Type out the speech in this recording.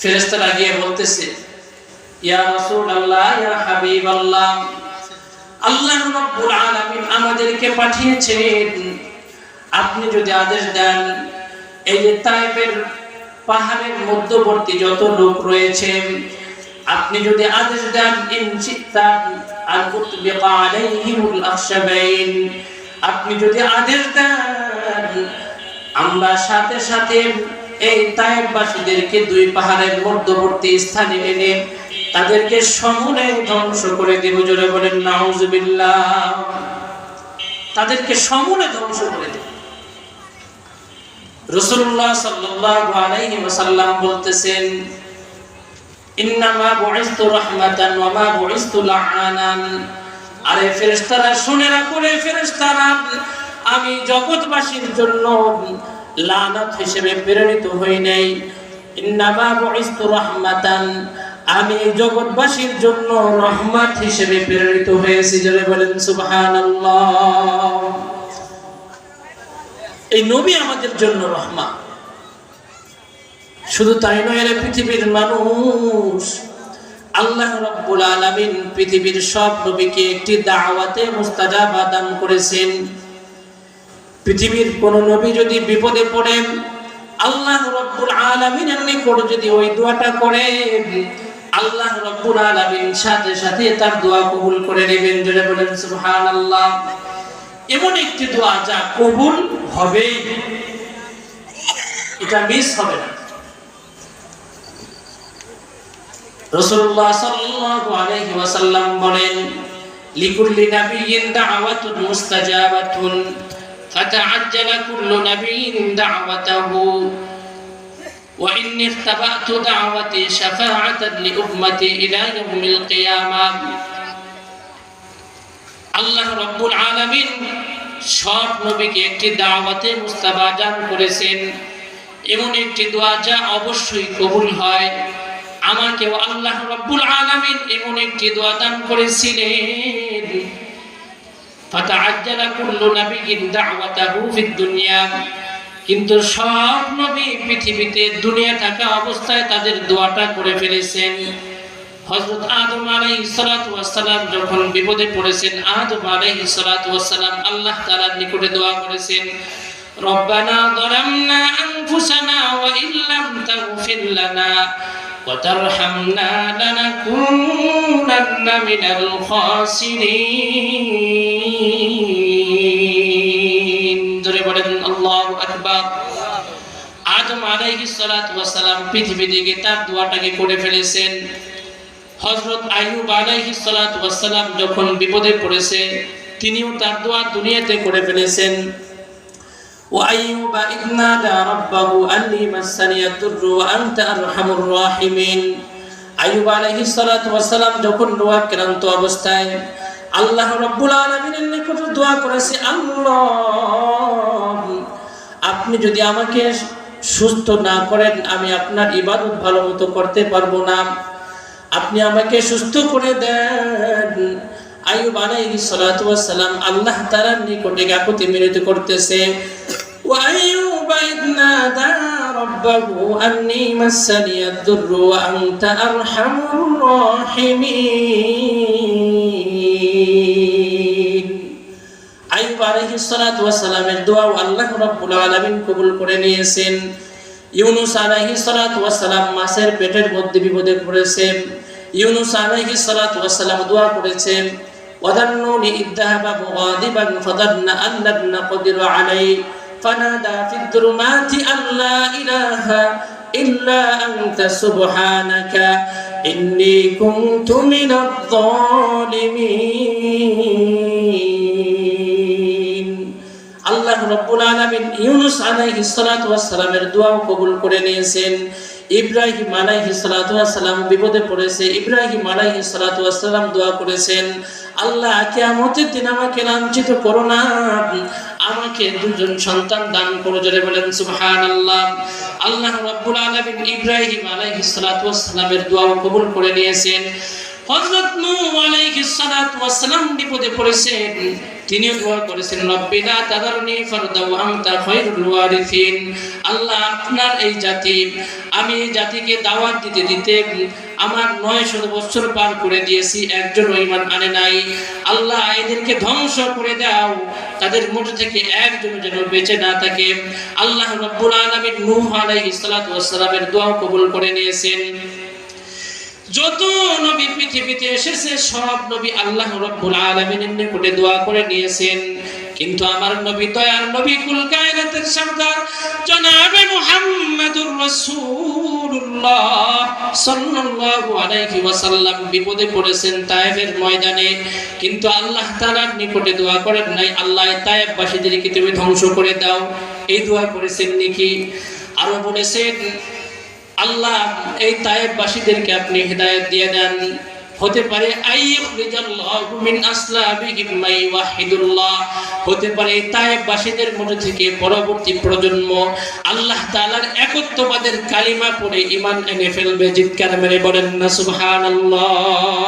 ফেরেশতারা গিয়ে বলতেছে, ইয়া রাসূলুল্লাহ, ইয়া হাবিবাল্লাহ, আল্লাহ রাব্বুল আলামিন আমাদেরকে পাঠিয়েছেন, আপনি যদি আদেশ দেন এই যে তায়েফের পাহাড়ের মধ্যবর্তী যত লোক রয়েছে, আপনি যদি আদেশ দেন ইনশিতা আন উতবিকা আলাইহিমুল আখশাবাইন, আপনি যদি আদেশ দেন আমরা সাথে সাথে এই তায়েফবাসীদেরকে দুই পাহাড়ের মধ্যবর্তী স্থানে এনে তাদেরকে সমূলে ধ্বংস করে দেব। জোরে বলেন নাউজুবিল্লাহ। তাদেরকে সমূলে ধ্বংস করে দেব। রাসূলুল্লাহ সাল্লাল্লাহু আলাইহি ওয়াসাল্লাম বলতেছেন, ইন্নামা বুইসতু রাহমাতান ওয়া মা বুইসতু লাআনান। আরে ফেরেশতারা শুনে রাখো রে ফেরেশতারা, আমি জগৎবাসীর জন্য লানত হিসেবে প্রেরিত হই নাই। ইন্নামা বুইসতু রাহমাতান, আমি জগৎবাসীর জন্য রহমত হিসেবে প্রেরিত হয়েছি। যারা বলেন সুবহানাল্লাহ। এই নবী আমাদের জন্য রহমত। শুধু তাই নয়, রে পৃথিবীর মানুষ, আল্লাহ রাব্বুল আলামিন পৃথিবীর সব নবীকে একটি দাওয়াতে মুস্তাজাবা দান করেছেন। পৃথিবীর কোন নবী যদি বিপদে পড়ে আল্লাহ রাব্বুল আলামিনের নিকট যদি ওই দোয়াটা করে, আল্লাহ রাব্বুল আলামিন সাথে সাথে তার দোয়া কবুল করে নেবেন। যারা বলেন সুবহানাল্লাহ। এমন একটি দোয়া যা কবুল হবে, এটা মিস হবে না। রাসূলুল্লাহ সাল্লাল্লাহু আলাইহি ওয়াসাল্লাম বলেন, লিকুল্লি নাবিয়্যিন দাওয়াতুন মুস্তাজাবাতুন ফাতাআজ্জালা কুল্লু নাবিয়্যিন দাওয়াতাহু ওয়া ইন্নী ইখতাবাতু দাওয়াতি শাফাআতান লিউম্মতি ইলা ইয়াউমিল কিয়ামাহ। আল্লাহ রাব্বুল আলামিন সব নবীকে একটি দাওয়াতে মুস্তাজাবা দান করেছেন, এমন একটি দোয়া যা অবশ্যই কবুল হয়। আমাকে আল্লাহ রাব্বুল আলামিন এমন একটি দোয়া দান করেছিলেন, ফাতাআজ্জালা কুল্লু নাবিয়্যিন দাওয়াতাহু ফিদ দুনিয়া, কিন্তু সব নবী পৃথিবীতে দুনিয়া থাকা অবস্থায় তাদের দোয়াটা করে ফেলেছেন। হযরত আদম আলাইহিস সালাতু ওয়াস সালাম যখন বিপদে পড়েছেন, আদম আলাইহিস সালাতু ওয়াস সালাম আল্লাহ তাআলার নিকটে দোয়া করেছেন, রব্বানা যালামনা আনফুসানা ওয়া ইল্লাম তাগফির লানা ওয়া তারহামনা লানাকুনান্না মিনাল খাসিরিন। জোরে বলেন আল্লাহু আকবার। আদম আলাইহিস সালাতু ওয়াস সালাম পৃথিবী থেকে তার দোয়াটাকে করে ফেলেছেন। হযরত আইয়ুব আলাইহিস সালাতু ওয়াস সালাম যখন বিপদে পড়েছে, তিনিও তার দোয়া দুনিয়াতে করে ফেলেছেন। ওয়া আইয়ুবা ইয নাদা রাব্বাহু আন্নী মাসসানিয়াদ দুররু ওয়া আনতা আরহামুর রাহিমিন। আইয়ুব আলাইহিস সালাতু ওয়াস সালাম যখন রোগাক্রান্ত অবস্থায় আল্লাহ রাব্বুল আলামিনের নিকটে দোয়া করেছে, আল্লাহ আপনি যদি আমাকে সুস্থ না করেন আমি আপনার ইবাদত ভালোমতো করতে পারবো না, আপনি আমাকে সুস্থ করে দেন। আইয়ুব আলাইহিস সালাতু ওয়াস সালাম আল্লাহ তাআলার নিকটে কাকুতি মিনতি করতেছে, ওয়া আইয়ুবা ইয নাদা রাব্বাহু আন্নী মাসসানিয়াদ দুররু ওয়া আনতা আরহামুর রাহিমিন। আইয়ুব আলাইহিস সালাতু ওয়াস সালামের দোয়া আল্লাহ রাব্বুল আলামিন কবুল করে নিয়েছেন। ইউনুস আলাইহিস সালাতু ওয়াস সালাম মাছের পেটের মধ্যে বিপদে পড়েছেন। ইউনুস আলাইহিস সালাতু ওয়াস সালাম দোয়া করেছেন, ওয়াদান্নুনি ইযযাহাবা মুগাদিবান ফাদান্না আল্লা নাকদিরু আলাইহি ফানাদা ফিদ দুরুমাতি আল্লা ইলাহা ইল্লা আনতা সুবহানাকা ইন্নী কুনতু মিনাজ জালিমিন। আল্লাহ রাব্বুল আলামিন ইউনুস আলাইহিস সালাতু ওয়াস সালামের দোয়া কবুল করে নিয়েছেন। ইব্রাহিম আলাইহিস সালাতু ওয়াস সালাম বিপদে পড়েছে, ইব্রাহিম আলাইহিস সালাতু ওয়াস সালাম দোয়া করেছেন, আল্লাহ কিয়ামতের দিন আমাকে লাঞ্ছিত করো না, আমাকে দুজন সন্তান দান করো। জোরে বলেন সুবহানাল্লাহ। আল্লাহ রাব্বুল আলামিন ইব্রাহিম আলাইহিস সালাতু ওয়াস সালামের দোয়া কবুল করে নিয়েছেন। হযরত নূহ আলাইহিস সালাতু ওয়াস সালাম বিপদে পড়েছেন, তিনিও দোয়া করেছেন রব্বিনা তাদারনি ফারদা ওয়া আনতা খায়রুল ওয়ারিসিন। আল্লাহ আপনার এই জাতি, আমি এই জাতিকে দাওয়াত দিতে দিতে আমার 900 বছর পার করে দিয়েছি, একজন ঈমান আনে নাই। আল্লাহ এদেরকে ধ্বংস করে দাও, তাদের মধ্যে থেকে একজন যেন বেঁচে না থাকে। আল্লাহ রাব্বুল আলামিন নূহ আলাইহিস সালাতু ওয়াস সালামের দোয়া কবুল করে নিয়েছেন। যত নবী পৃথিবীতে এসেছে সব নবী আল্লাহ রাব্বুল আলামিনের নিকটে দোয়া করে নিয়েছেন, কিন্তু আমার নবী দয়ার নবী কুল কায়নাতের সরদার জনাবে মুহাম্মদুর রাসূলুল্লাহ সাল্লাল্লাহু আলাইহি ওয়াসাল্লাম বিপদে পড়েছেন তায়েফের ময়দানে, কিন্তু আল্লাহ তাআলার নিকটে দোয়া করেন নাই আল্লাহ তায়েফবাসীদেরকে তুমি ধ্বংস করে দাও। এই দোয়া করেছেন নাকি? আরো বলেছেন আল্লাহ এই তায়েফবাসীদেরকে আপনি হিদায়াত দিয়ে দেন, হতে পারে আইয়ুখরিজাল্লাহু মিন আসলাবিহিম মাই ওয়াহিদুল্লাহ, হতে পারে এই তায়েফবাসীদের মধ্যে থেকে পরবর্তী প্রজন্ম আল্লাহ তাআলার একত্ববাদের কালিমা পড়ে ঈমান এনে ফেলবে। জিৎকার মেরে বলেন না সুবহানাল্লাহ।